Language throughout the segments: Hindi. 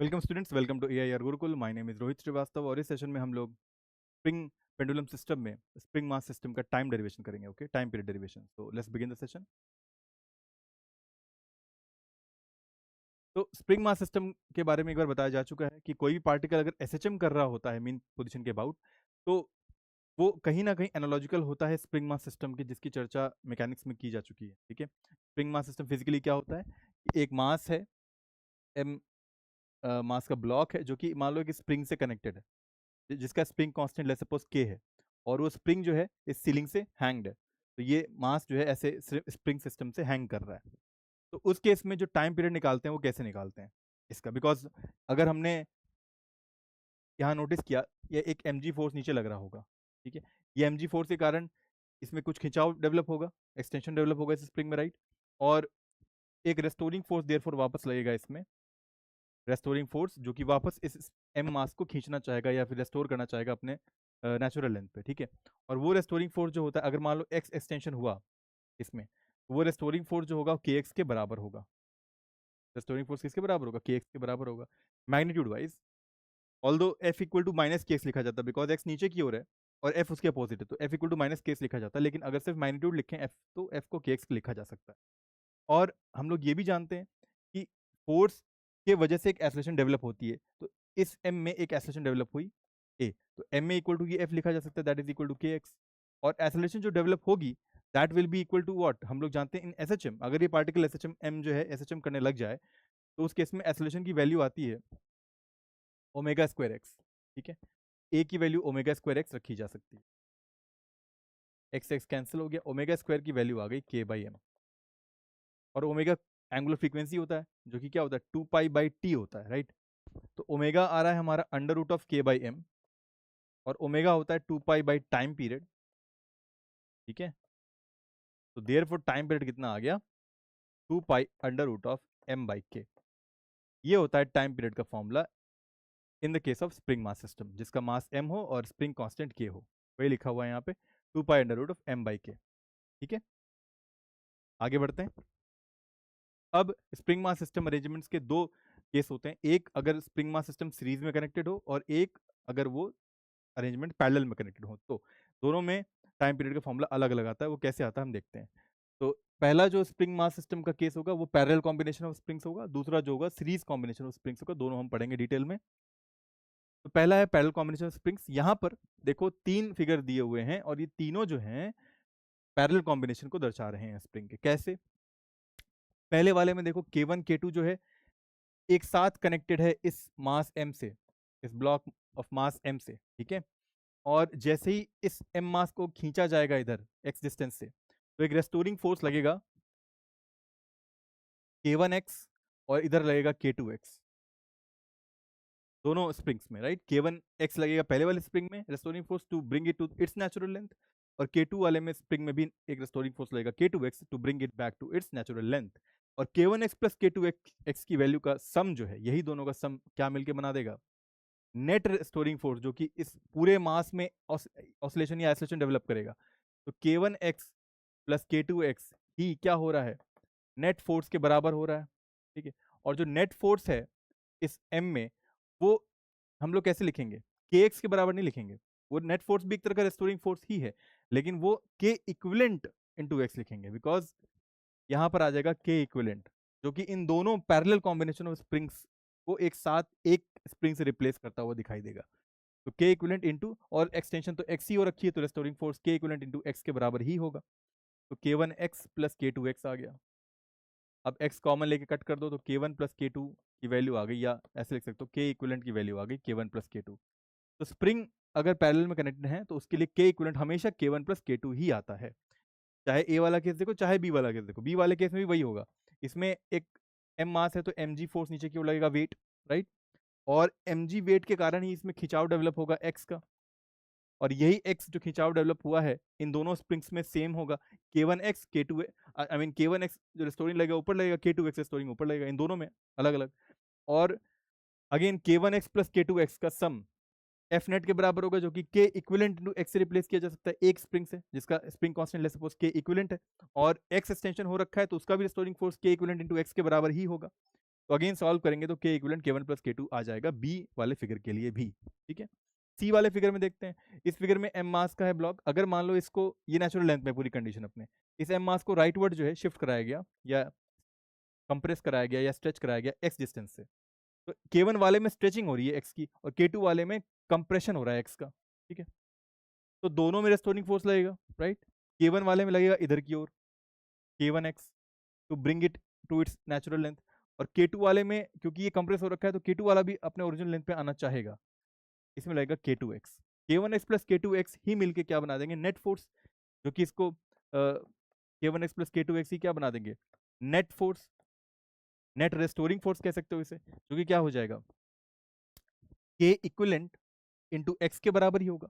Welcome students, welcome to AIR Gurukul. My name is Rohit Srivastava और इस सेशन में हम लोग स्प्रिंग पेंडुलम सिस्टम में स्प्रिंग मास सिस्टम का टाइम डेरिवेशन करेंगे। Okay, time period derivation. So let's begin the session. तो स्प्रिंग मास सिस्टम के बारे में एक बार बताया जा चुका है कि कोई भी पार्टिकल अगर एसएचएम कर रहा होता है मीन पोजीशन के अबाउट, तो वो कहीं ना कहीं एनालॉजिकल होता है स्प्रिंग मास सिस्टम की, जिसकी चर्चा मैकेनिक्स में की जा चुकी है। ठीक है, स्प्रिंग मास सिस्टम फिजिकली क्या होता है कि एक मास है एम, मास का ब्लॉक है जो कि मान लो कि स्प्रिंग से कनेक्टेड है, जिसका स्प्रिंग कांस्टेंट लेट्स सपोज के है, और वो स्प्रिंग जो है इस सीलिंग से हैंग्ड है। तो ये मास जो है ऐसे स्प्रिंग सिस्टम से हैंग कर रहा है। तो उस केस में जो टाइम पीरियड निकालते हैं वो कैसे निकालते हैं इसका, बिकॉज अगर हमने यहाँ नोटिस किया, ये एक mg फोर्स नीचे लग रहा होगा। ठीक है, ये mg फोर्स के कारण इसमें कुछ खिंचाव डेवलप होगा, एक्सटेंशन डेवलप होगा इस स्प्रिंग में, राइट। और एक रेस्टोरिंग फोर्स देयरफॉर वापस लगेगा इसमें, रेस्टोरिंग फोर्स जो कि वापस इस एम मास को खींचना चाहेगा या फिर रेस्टोर करना चाहेगा अपने नेचुरल लेंथ पे। ठीक है, और वो रेस्टोरिंग फोर्स जो होता है, अगर मान लो एक्स एक्सटेंशन हुआ इसमें, वो रेस्टोरिंग फोर्स जो होगा के एक्स के बराबर होगा। रेस्टोरिंग फोर्स किसके बराबर होगा? के एक्स के बराबर होगा magnitude wise. Although F equal to minus K X लिखा जाता है बिकॉज एक्स नीचे की ओर है और एफ उसके अपोजिट है, तो F equal to minus K X लिखा जाता है। लेकिन अगर सिर्फ मैग्नीट्यूड लिखें एफ, तो एफ को के एक्स लिखा जा सकता है। और हम लोग ये भी जानते हैं कि फोर्स के वजह से एक एक्सेलरेशन डेवलप होती है, तो इस एम में एक एक्सेलरेशन डेवलप हुई ए, तो एम में इक्वल टू ये एफ लिखा जा सकता है, that is equal to K X. और एक्सेलरेशन जो डेवलप होगी that will be equal to what, हम लोग जानते हैं इन एस एच एम, अगर ये particle S H M M जो है एस एच एम करने लग जाए, तो उस केस में एक्सेलरेशन की वैल्यू आती है ओमेगा स्क्वायर एक्स। ठीक है, ए की वैल्यू ओमेगा स्क्वायर एक्स रखी जा सकती है, एक्स एक्स कैंसिल हो गया, ओमेगा स्क्वायर की वैल्यू आ गई के बाई एम। और ओमेगा एंगुलर फ्रीक्वेंसी होता है जो कि क्या होता है 2 पाई/टी होता है, राइट। तो ओमेगा आ रहा है हमारा अंडर रूट ऑफ के बाई एम, और ओमेगा होता है 2 पाई बाई टाइम पीरियड। ठीक है, तो देयर फॉर टाइम पीरियड कितना आ गया? 2 pi under root of M by K. ये होता है टाइम पीरियड का formula in the case of spring mass system, जिसका मास एम हो और स्प्रिंग कांस्टेंट के हो। वही लिखा हुआ है यहाँ पे 2 pi under root of M by K. ठीक है, आगे बढ़ते हैं। अब स्प्रिंग मास सिस्टम अरेंजमेंट्स के दो केस होते हैं, एक अगर स्प्रिंग मास सिस्टम सीरीज में कनेक्टेड हो और एक अगर वो अरेंजमेंट पैरेलल में कनेक्टेड हो। तो दोनों में टाइम पीरियड का फॉर्मूला अलग अलग आता है, वो कैसे आता है हम देखते हैं। तो पहला जो स्प्रिंग मास सिस्टम का केस होगा वो पैरेलल कॉम्बिनेशन ऑफ स्प्रिंग्स होगा, दूसरा जो होगा सीरीज कॉम्बिनेशन ऑफ स्प्रिंग्स होगा। दोनों हम पढ़ेंगे डिटेल में। तो पहला है पैरेलल कॉम्बिनेशन ऑफ स्प्रिंग्स। यहाँ पर देखो तीन फिगर दिए हुए हैं और ये तीनों जो हैं पैरेलल कॉम्बिनेशन को दर्शा रहे हैं स्प्रिंग के। कैसे? पहले वाले में देखो K1 K2 जो है एक साथ कनेक्टेड है इस मास m से, इस ब्लॉक ऑफ मास m से। ठीक है, और जैसे ही इस m मास को खींचा जाएगा इधर x डिस्टेंस से, तो एक रेस्टोरिंग फोर्स लगेगा K1x और इधर लगेगा K2x, दोनों स्प्रिंग्स में, राइट। K1x लगेगा पहले वाले स्प्रिंग में restoring force to bring it to its natural length, और K2 वाले में स्प्रिंग में भी एक रेस्टोरिंग फोर्स लगेगा K2x to bring it back to its natural length. और K1x प्लस K2x की वैल्यू का सम जो है, यही दोनों का सम क्या मिलके बना देगा? नेट रेस्टोरिंग फोर्स, जो कि इस पूरे मास में ऑसिलेशन या एक्सेलरेशन डेवलप करेगा। तो K1x प्लस K2x ही क्या हो रहा है? नेट फोर्स के बराबर हो रहा है। ठीक है, और जो नेट फोर्स है इस m में, वो हम लोग कैसे लिखेंगे? kx के बराबर नहीं लिखेंगे, वो नेट फोर्स भी एक तरह का रेस्टोरिंग फोर्स ही है, लेकिन वो k इक्विवेलेंट इनटू x लिखेंगे, बिकॉज यहां पर आ जाएगा k इक्विवेलेंट, जो कि इन दोनों पैरेलल कॉम्बिनेशन ऑफ स्प्रिंग्स को एक साथ एक स्प्रिंग से रिप्लेस करता हुआ दिखाई देगा। तो k इक्विवेलेंट इनटू, और एक्सटेंशन तो x ही हो रखी है, तो restoring force k equivalent into x के बराबर ही होगा। तो K1x प्लस K2x आ गया। अब x कॉमन लेके कट कर दो तो K1 प्लस K2 की वैल्यू आ गई, या ऐसे लिख सकते हो K इक्विवेलेंट की वैल्यू आ गई K1 प्लस K2। तो स्प्रिंग अगर पैरेलल में कनेक्टेड है तो उसके लिए K इक्विवेलेंट हमेशा K1 प्लस K2 ही आता है, चाहे ए वाला केस देखो चाहे बी वाला केस देखो। बी वाले केस में भी वही होगा, इसमें एक m मास है तो mg फोर्स नीचे की ओर लगेगा, वेट, राइट। और mg वेट के कारण ही इसमें खिंचाव डेवलप होगा x का, और यही x जो खिंचाव डेवलप हुआ है इन दोनों स्प्रिंग्स में सेम होगा। K1x K2 I mean K1x जो रेस्टोरिंग लगेगा ऊपर लगेगा, K2x रेस्टोरिंग ऊपर लगेगा, इन दोनों में अलग अलग। और अगेन K1x प्लस K2x का सम एफ नेट के बराबर होगा, जो कि के इक्विवेलेंट इनटू एक्स से रिप्लेस किया जा सकता है एक स्प्रिंग से, जिसका स्प्रिंग कांस्टेंट लेट्स सपोज के इक्विवेलेंट है, और एक्स एक्सटेंशन हो रखा है तो उसका भी रेस्टोरिंग फोर्स के इक्विवेलेंट इनटू एक्स के बराबर ही होगा। तो अगेन सॉल्व करेंगे तो के इक्विवेलेंट k1 प्लस k2 आ जाएगा बी वाले फिगर के लिए भी, ठीक है। सी वाले फिगर में देखते हैं, इस फिगर में m मास का है ब्लॉक, अगर मान लो इसको, ये नेचुरल लेंथ में पूरी कंडीशन अपने, इस m मास को राइटवर्ड जो है शिफ्ट कराया गया या कंप्रेस कराया गया या स्ट्रेच कराया गया x डिस्टेंस से, तो k1 वाले में स्ट्रेचिंग हो रही है x की और k2 वाले में कंप्रेशन हो रहा है x का, ठीक है। तो दोनों में रेस्टोरिंग फोर्स लगेगा, राइट। k1 वाले में लगेगा इधर की ओर k1x to bring it to its natural length, और k2 वाले में क्योंकि ये कंप्रेस हो रखा है तो k2 वाला भी अपने ओरिजिनल लेंथ पे आना चाहेगा, इसमें लगेगा k2x, k1x प्लस k2x ही मिलके क्या बना देंगे, नेट फोर्स, जो कि इसको k1x प्लस k2x ही क्या बना देंगे, net force, net restoring force कह सकते हो इसे, जो कि क्या हो जाएगा, k इक्विवेलेंट इंटू एक्स के बराबर ही होगा।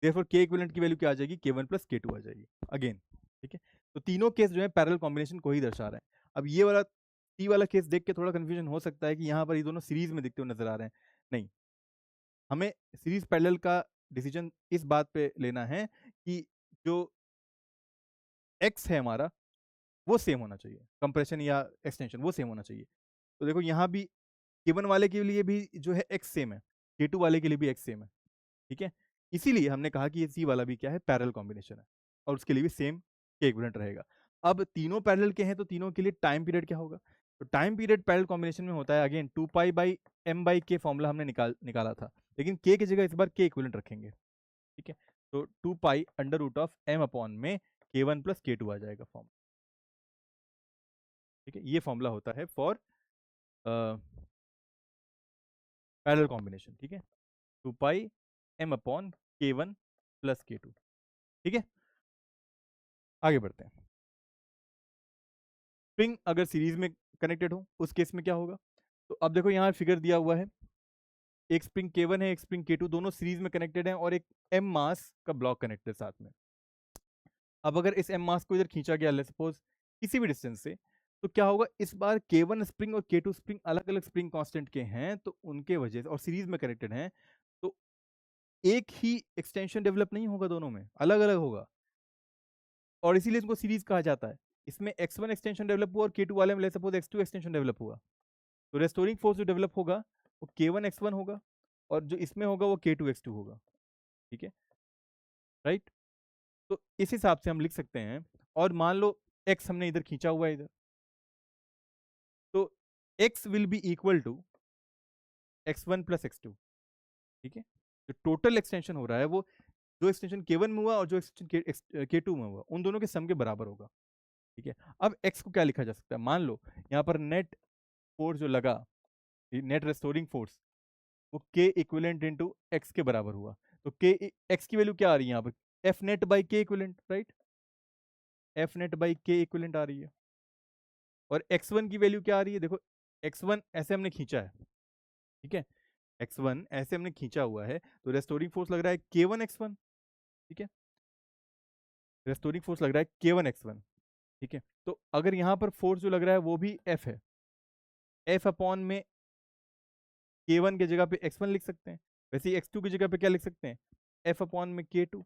देयरफॉर k इक्विवेलेंट की वैल्यू क्या आ जाएगी, k1 प्लस k2 आ जाएगी अगेन, ठीक है। तो तीनों केस जो है पैरेलल कॉम्बिनेशन को ही दर्शा रहे हैं। अब ये वाला सी वाला केस देख के थोड़ा कंफ्यूजन हो सकता है कि यहाँ पर ये दोनों सीरीज में दिखते हुए नजर आ रहे हैं, नहीं, हमें सीरीज पैरेलल का डिसीजन इस बात पे लेना है कि जो x है हमारा वो सेम होना चाहिए, कंप्रेशन या एक्सटेंशन वो सेम होना चाहिए। तो देखो यहाँ भी k1 वाले के लिए भी जो है x सेम है, k2 वाले के लिए भी x सेम है, ठीक है। इसीलिए हमने कहा कि ये सी वाला भी क्या है, पैरेलल कॉम्बिनेशन है, और उसके लिए भी सेम के इक्विवेलेंट रहेगा। अब तीनों पैरेलल के हैं तो तीनों के लिए टाइम पीरियड क्या होगा, तो टाइम पीरियड पैरेलल कॉम्बिनेशन में होता है अगेन 2 पाई/m/k फॉर्मूला हमने निकाला था, लेकिन k की जगह इस बार के इक्विवेलेंट रखेंगे, ठीक है। तो 2 pi under root of m upon में k1 प्लस k2 आ जाएगा फॉर्म, ठीक है। ये फॉर्मूला होता है फॉर पैरेलल कॉम्बिनेशन, ठीक है, 2 पाई m/k1 प्लस k2, ठीक है। आगे बढ़ते हैं। स्प्रिंग अगर सीरीज में कनेक्टेड हो उस केस में क्या होगा, तो अब देखो यहाँ फिगर दिया हुआ है, एक स्प्रिंग k1 है, एक स्प्रिंग k2, दोनों सीरीज में कनेक्टेड हैं और एक m मास का ब्लॉक कनेक्टेड साथ में। अब अगर इस m मास को इधर खींचा गया लेट्स सपोज किसी भी डिस्टेंस से, तो क्या होगा, इस बार k1 स्प्रिंग और k2 स्प्रिंग अलग अलग स्प्रिंग कांस्टेंट के हैं, तो उनके वजह से और सीरीज में कनेक्टेड हैं, तो एक ही एक्सटेंशन डेवलप नहीं होगा, दोनों में अलग अलग होगा, और इसीलिए इसको सीरीज कहा जाता है। इसमें x1 एक्सटेंशन डेवलप हुआ और k2 वाले में let's suppose x2 extension develop हुआ, तो रेस्टोरिंग फोर्स जो डेवलप होगा वो k1 x1 होगा और जो इसमें होगा वो k2 x2 होगा, ठीक है, राइट। तो इस हिसाब से हम लिख सकते हैं, और मान लो x हमने इधर खींचा हुआ है इधर, तो x will be equal to x1 plus x2, ठीक है। जो टोटल एक्सटेंशन हो रहा है वो जो एक्सटेंशन k1 में हुआ और जो एक्सटेंशन k2 में हुआ उन दोनों के सम के बराबर होगा, ठीक है। अब x को क्या लिखा जा सकता है, मान लो यहाँ पर नेट फोर्स जो लगा, नेट रेस्टोरिंग फोर्स, वो k इक्विवेलेंट इनटू x के बराबर हुआ, तो k x की वैल्यू क्या आ रही है यहाँ पर, f net by k equivalent, right, f net by k equivalent आ रही है, और x1 की वैल्यू क्या आ रही है, देखो x1 ऐसे हमने खींचा है, ठीक है, x1 ऐसे हमने खींचा हुआ है, तो रेस्टोरिंग फोर्स लग रहा है k1 x1, ठीक है, रेस्टोरिंग फोर्स लग रहा है k1 x1, ठीक है। तो अगर यहाँ पर फोर्स जो लग रहा है वो भी f है, f अपॉन में k1 की जगह पे x1 लिख सकते हैं, वैसे ही x2 की जगह पे क्या लिख सकते हैं, f अपॉन में k2।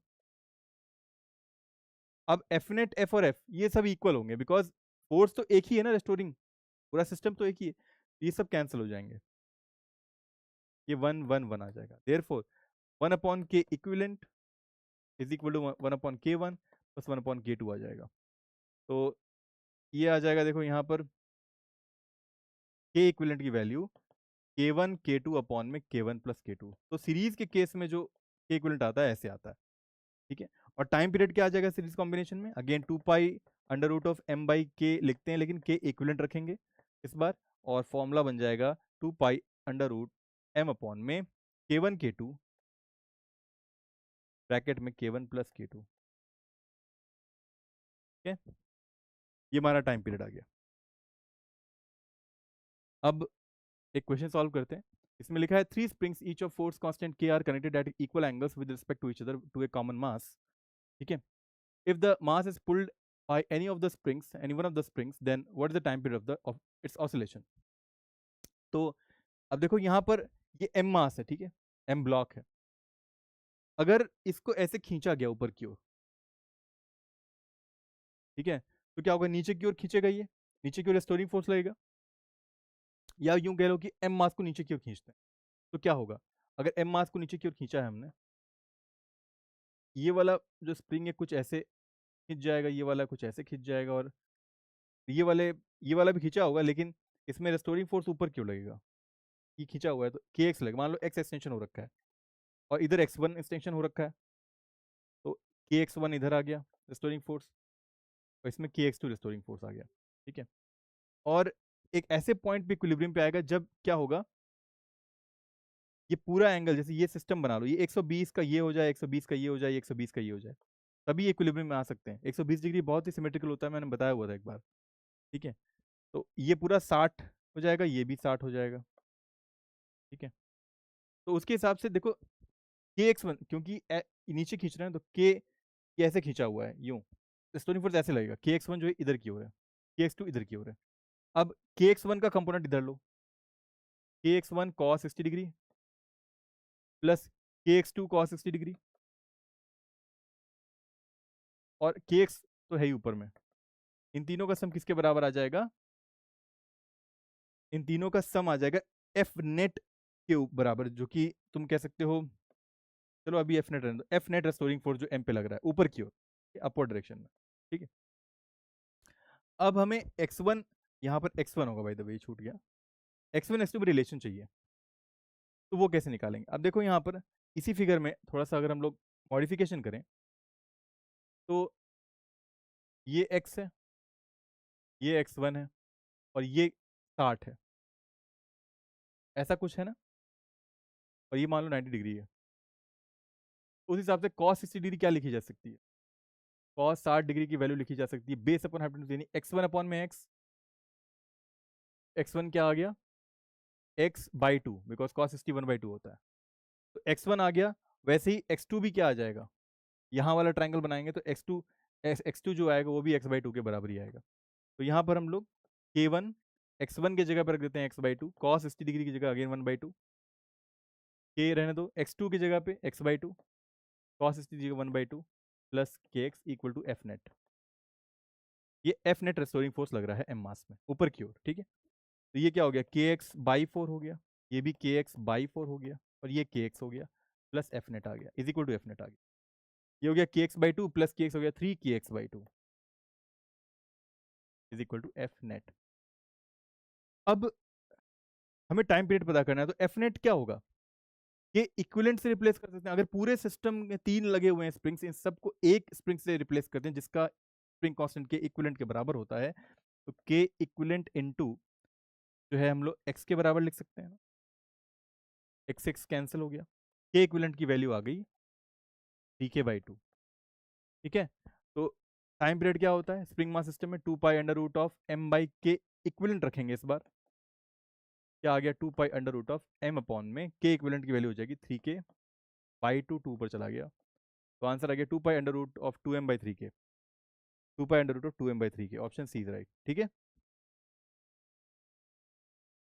अब f नेट f और f ये सब इक्वल होंगे बिकॉज फोर्स तो एक ही है ना, रेस्टोरिंग पूरा सिस्टम तो एक ही है, ये सब कैंसिल हो जाएंगे, ये 1 1 1 आ जाएगा, therefore 1 upon K equivalent is equal to 1 upon k1 plus 1 upon k2 आ जाएगा। तो ये आ जाएगा, देखो यहाँ पर k इक्विवेलेंट की वैल्यू k1 k2 अपॉन में k1 प्लस k2, तो सीरीज के केस में जो k इक्विवेलेंट आता है ऐसे आता है, ठीक है। और टाइम पीरियड क्या आ जाएगा सीरीज कॉम्बिनेशन में, again 2 pi under root of m/k लिखते हैं, लेकिन k इक्विवेलेंट रखेंगे इस बार, और फॉर्मूला बन जाएगा 2 pi under root m upon में k1 k2 ब्रैकेट में k1 प्लस k2, ठीक है। ये हमारा टाइम पीरियड आ गया। अब एक क्वेश्चन सॉल्व करते हैं, इसमें लिखा है 3 springs each of force constant k are connected at equal angles with respect to each other to a common mass, ठीक है। If the mass is pulled by any one of the springs, then what is the time period of its oscillation? तो अब देखो यहाँ पर ये m मास है, ठीक है, m ब्लॉक है, अगर इसको ऐसे खींचा गया ऊपर की ओर, ठीक है, तो क्या होगा, नीचे की ओर खींचेगा, ये नीचे की ओर रेस्टोरिंग फोर्स लगेगा, या यूं कह लो कि एम मास को नीचे की ओर खींचते हैं, तो क्या होगा? अगर एम मास को नीचे की ओर खींचा है हमने, ये वाला जो स्प्रिंग है कुछ ऐसे खिंच जाएगा, ये वाला कुछ ऐसे खिंच जाएगा, और ये वाला भी खींचा होगा, लेकिन इसमें रेस्टोरिंग फोर्स ऊपर क्यों लगेगा? ये खींचा हुआ है तो के एक्स लगेगा। मान लो एक्स एक्सटेंशन हो रखा है और इधर एक्स वन एक्सटेंशन हो रखा है, तो के एक्स वन इधर आ गया रेस्टोरिंग फोर्स, और इसमें के एक्स टू रेस्टोरिंग फोर्स आ गया। ठीक है, और एक ऐसे पॉइंट पे इक्विलिब्रियम पे आएगा जब क्या होगा, ये पूरा एंगल, जैसे ये सिस्टम बना लो, ये 120 का ये हो जाए, 120 का ये हो जाए, 120 का ये हो जाए, तभी इक्विलिब्रियम में आ सकते हैं। 120 डिग्री बहुत ही सिमेट्रिकल होता है, मैंने बताया हुआ था एक बार। ठीक है, तो ये पूरा 60 हो जाएगा, ये भी 60 हो जाएगा। ठीक है, तो उसके हिसाब से देखो के एक्स वन, क्योंकि नीचे खींच रहे हैं तो के ये ऐसे खींचा हुआ है यूं, स्टोरिंग फोर्स ऐसे लगेगा, के एक्स वन जो है इधर की ओर है, के एक्स टू इधर की ओर है। अब के एक्स वन का कंपोनेंट इधर लो, के x one cos 60 degree plus के एक्स टू कॉस 60 डिग्री, और के एक्स तो है ही ऊपर में। इन तीनों का सम किसके बराबर आ जाएगा? इन तीनों का सम आ जाएगा एफ नेट के बराबर, जो कि तुम कह सकते हो, चलो अभी एफ नेट रहने दो, एफ नेट रेस्टोरिंग फोर्स जो एम पे लग रहा है ऊपर की ओर, अपवर्ड डायरेक्शन में। ठीक है, अब हमें x1, यहाँ पर x1 होगा, भाई द वे छूट गया, x1 x2 में रिलेशन चाहिए, तो वो कैसे निकालेंगे? अब देखो यहाँ पर इसी फिगर में थोड़ा सा अगर हम लोग मॉडिफिकेशन करें, तो ये x है, ये x1 है, और ये 60 है, ऐसा कुछ है ना, और ये मान लो 90 डिग्री है। उस हिसाब से cos 60 डिग्री क्या लिखी जा सकती है? cos 60 डिग्री की वैल्यू लिखी जा सकती है बेस अपॉन हाइपोटेन्यूज, यानी x1 अपॉन में x, x1 क्या आ गया? x by two, because cos 60 1/2 होता है, तो x1 आ गया। वैसे ही x2 भी क्या आ जाएगा, यहाँ वाला ट्राइंगल बनाएंगे तो x2 जो आएगा वो भी x/2 के बराबर ही आएगा। तो यहाँ पर हम लोग k1 x1 की जगह पर रख देते हैं x/2, cos 60 डिग्री की जगह अगेन 1/2, k रहने दो, x2 की जगह पे x/2, cos 60 की जगह 1/2 plus kx equal to F net. ये एफ नेट रेस्टोरिंग फोर्स लग रहा है एम मास में ऊपर की ओर। ठीक है, तो ये क्या हो गया, kx/4 हो गया, ये भी kx/4 हो गया, और ये kx हो गया, प्लस एफ नेट आ गया is equal to F net आ गया। ये हो गया kx/2 प्लस kx हो गया 3kx/2 is equal to F net. अब हमें टाइम पीरियड पता करना है, तो एफ नेट क्या होगा, ये इक्विवेलेंट से रिप्लेस कर सकते हैं। अगर पूरे सिस्टम में 3 लगे हुए हैं स्प्रिंग्स, इन सबको एक स्प्रिंग से रिप्लेस करते हैं जिसका स्प्रिंग कांस्टेंट के इक्विवेलेंट के बराबर होता है, तो के इक्विवेलेंट इनटू जो है हम लोग एक्स के बराबर लिख सकते हैं, एक्स एक्स कैंसिल हो गया, के इक्विवेलेंट की वैल्यू आ गई 3k/2। ठीक है, तो टाइम पीरियड क्या होता है स्प्रिंग मास सिस्टम में, 2π√m/k इक्विवेलेंट रखेंगे इस बार, क्या आ गया 2π√m अपॉन में के इक्विवेलेंट की वैल्यू हो जाएगी 3k/2, 2 पर चला गया, तो आंसर आ गया 2π√2m/3k, 2π√2m/3k, option C is right. ठीक है,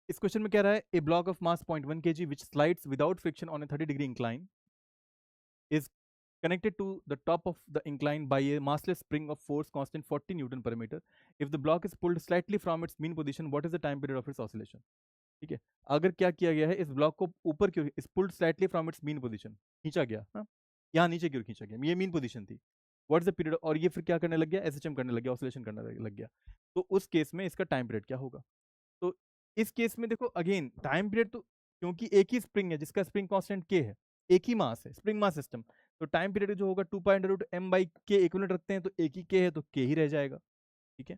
इस क्वेश्चन में क्या रहा है, a block of mass 0.1 kg which slides without friction on a 30 degree incline is connected to the top of the incline by a massless spring of force constant 40 Newton per meter. If the block is pulled slightly from its mean position, what is the time period of its oscillation? ठीक है, अगर क्या किया गया है, इस ब्लॉक को ऊपर की ओर, इस pulled slightly from its mean position, खींचा गया ना, यहाँ नीचे की ओर खींचा गया, ये मीन पोजीशन थी, व्हाट इज द पीरियड, और ये फिर क्या करने लग गया, एसएचएम करने लग गया, ऑसिलेशन करने लग गया, तो उस केस में इसका टाइम पीरियड क्या होगा? तो इस केस में देखो अगेन टाइम पीरियड, तो क्योंकि एक ही स्प्रिंग है जिसका स्प्रिंग कांस्टेंट के है, एक ही मास है, स्प्रिंग मास सिस्टम, तो टाइम पीरियड जो होगा 2π√m/k इक्विवेलेंट रखते हैं, तो एक ही के है तो के ही रह जाएगा। ठीक है,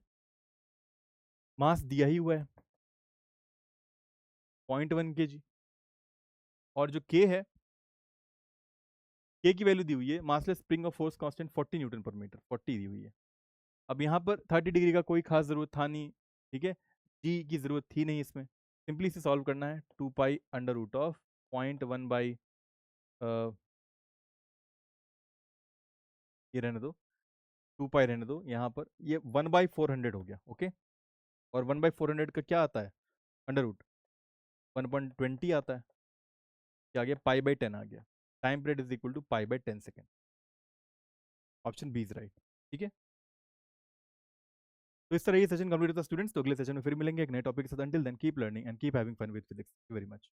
मास दिया ही हुआ है 0.1 kg, और जो के है, के की वैल्यू दी हुई है, massless spring of force constant 40 Newton पर मीटर, 40 दी हुई है। अब यहाँ पर 30 डिग्री का कोई खास जरूरत था नहीं, ठीक है, जी की जरूरत थी नहीं इसमें, सिंपली इसे सॉल्व करना है, 2π√0.1 ये रहने दो, 2π रहने दो, यहाँ पर ये 1/400 हो गया, ओके, और 1/400 का क्या आता है, अंडर रूट 1.20 आता है, क्या आ गया, π/10 आ गया, time period is equal to π/10 second, option B is right. ठीक है, तो इस तरह ये सेशन कंप्लीट होता है स्टूडेंट्स। तो अगले सेशन में फिर मिलेंगे एक नए टॉपिक के साथ। Until then keep learning and keep having fun with physics. Very much.